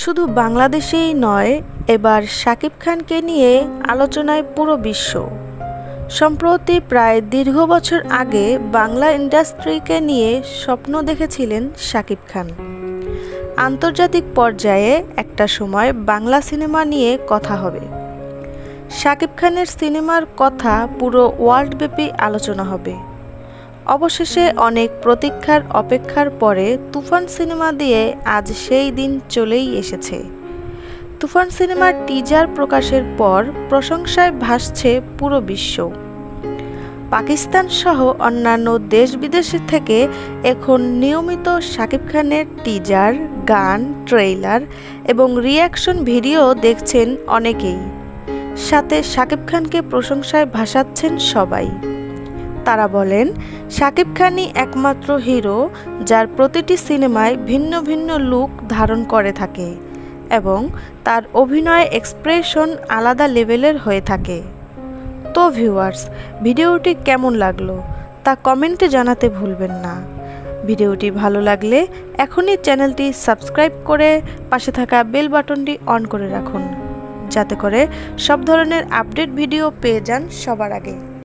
শুধু বাংলাদেশেই নয়, এবার শাকিব খানকে নিয়ে আলোচনায় পুরো বিশ্ব। সম্প্রতি প্রায় দীর্ঘ বছর আগে বাংলা ইন্ডাস্ট্রিকে নিয়ে স্বপ্ন দেখেছিলেন শাকিব খান। আন্তর্জাতিক পর্যায়ে একটা সময় বাংলা সিনেমা নিয়ে কথা হবে। শাকিব খানের সিনেমার কথা পুরো ওয়ার্ল্ডব্যাপী আলোচনা হবে। অবশেষে অনেক প্রতীক্ষার অপেক্ষার পরে তুফান সিনেমা দিয়ে আজ সেই দিন চলেই এসেছে। তুফান সিনেমার টিজার প্রকাশের পর প্রশংসায় ভাসছে পুরো বিশ্ব। পাকিস্তান সহ অন্যান্য দেশ বিদেশ থেকে এখন নিয়মিত শাকিব খানের টিজার, গান, ট্রেইলার এবং রিঅ্যাকশন ভিডিও দেখছেন অনেকেই। সাথে শাকিব খানকে প্রশংসায় ভাসাচ্ছেন সবাই। তারা বলেন, শাকিব খানই একমাত্র হিরো যার প্রতিটি সিনেমায় ভিন্ন ভিন্ন লুক ধারণ করে থাকে এবং তার অভিনয় এক্সপ্রেশন আলাদা লেভেলের হয়ে থাকে। তো ভিউয়ার্স, ভিডিওটি কেমন লাগলো তা কমেন্টে জানাতে ভুলবেন না। ভিডিওটি ভালো লাগলে এখনই চ্যানেলটি সাবস্ক্রাইব করে পাশে থাকা বেল বাটনটি অন করে রাখুন, যাতে করে সব ধরনের আপডেট ভিডিও পেয়ে যান সবার আগে।